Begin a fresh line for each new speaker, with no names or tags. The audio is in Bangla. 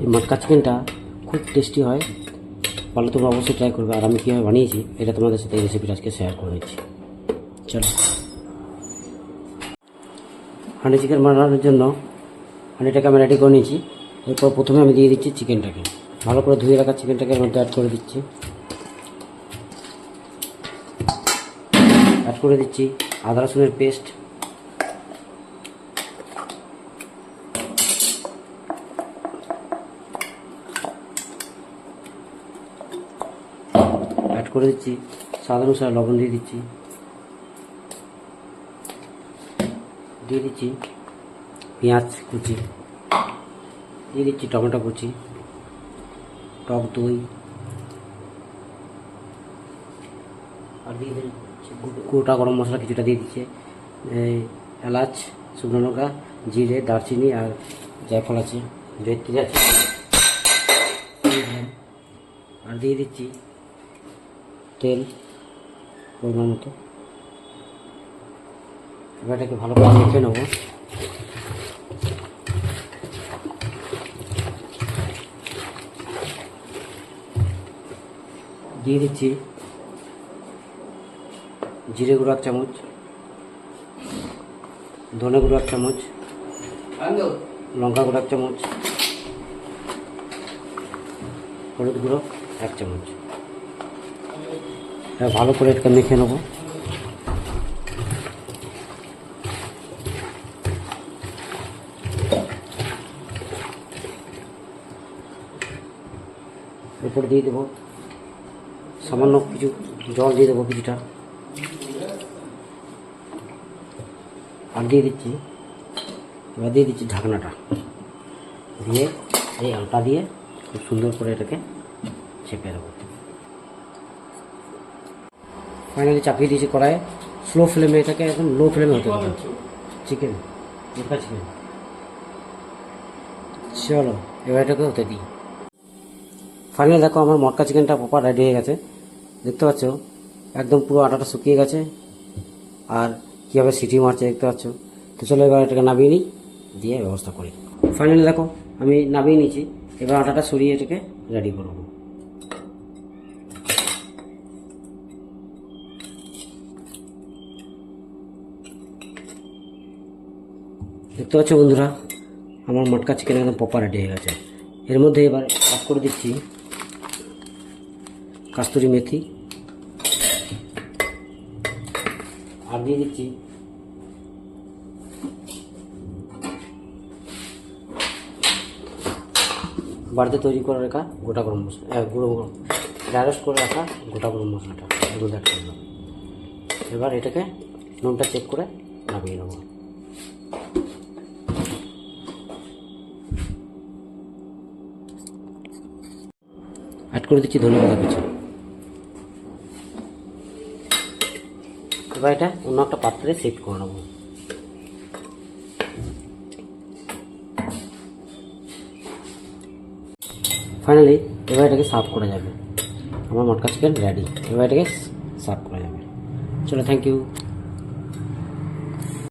এই মটকা চিকেনটা খুব টেস্টি হয়, পারলে তোমরা অবশ্যই ট্রাই করবে। আর আমি কীভাবে বানিয়েছি এটা তোমাদের সাথে এই রেসিপিটা আজকে শেয়ার করে দিচ্ছি। চলো, হাঁড়ি চিকেন বানানোর জন্য হাঁড়িটাকে আমি রেডি করে নিয়েছি। এরপর প্রথমে আমি দিয়ে দিচ্ছি চিকেনটাকে, ভালো করে ধুয়ে রাখা চিকেনটাকে এর মধ্যে অ্যাড করে দিচ্ছি। অ্যাড করে দিচ্ছি আদা রসুনের পেস্ট, অ্যাড করে দিচ্ছি স্বাদ অনুসারে লবণ দিয়ে দিচ্ছি, দিয়ে দিচ্ছি পেঁয়াজ কুচি, দিয়ে দিচ্ছি টমেটো কুচি, টক দই, আর দিয়ে দিচ্ছি গোটা গরম মশলা কিছুটা দিয়ে দিচ্ছে, এলাচ, শুকনো লঙ্কা, জিরে, দারচিনি আর জায়ফল আছে, জয়ত্রী আছে, আর দিয়ে দিচ্ছি তেল পরিমাণ মতো। এবার এটাকে ভালো করে মেখে নেবো। দিয়ে দিচ্ছি জিরে গুঁড়ো 1 চামচ, ধনে গুঁড়ো 1 চামচ, লঙ্কা গুঁড়ো 1 চামচ, হলুদ গুঁড়ো 1 চামচ। ভালো করে এটাকে মেখে নেবো। এরপর দিয়ে দেবো সামান্য কিছু জল, দিয়ে দেবো কিছুটা, আর দিয়ে দিচ্ছি এবার দিয়ে দিচ্ছি ঢাকনাটা দিয়ে এই আলটা দিয়ে খুব সুন্দর করে এটাকে চেপে দেবো। ফাইনালি চাপিয়ে দিয়েছি কড়াইয়ে, স্লো ফ্লেমে, এটাকে একদম লো ফ্লেমে হতে হবে চিকেন, মটকা চিকেন। চলো এবার এটাকে হতে দিই। ফাইনালি দেখো আমার মটকা চিকেনটা প্রপার রেডি হয়ে গেছে, দেখতে পাচ্ছ একদম পুরো আটাটা শুকিয়ে গেছে, আর কীভাবে সিটি মারছে দেখতে পাচ্ছ। তো চলো এবার এটাকে নামিয়ে নিই, দিয়ে ব্যবস্থা করি। ফাইনালি দেখো আমি নামিয়ে নিয়েছি, এবার আটাটা সরিয়ে এটাকে রেডি করব। দেখতে পাচ্ছ বন্ধুরা আমার মটকা চিকেন একদম প্রপার রেডি হয়ে গেছে। এর মধ্যে এবার অ্যাড করে দিচ্ছি কাস্তুরি মেথি, আর দিয়ে দিচ্ছি বাড়িতে তৈরি করে রাখা গোটা গরম মশলা, ডাইরেক্ট করে রাখা গোটা গরম মশলাটা এর মধ্যে অ্যাড করলাম। এবার এটাকে নুনটা চেক করে নামিয়ে নেব। অ্যাড করে দিচ্ছি ধন্যবাদ কিছু। এবার এটা অন্য একটা পাত্রে শিফট করে নেব। ফাইনালি এবার এটাকে সার্ভ করা যাবে। আমার মটকা চিকেন রেডি, এবার এটাকে সার্ভ করা যাবে। চলো, থ্যাংক ইউ।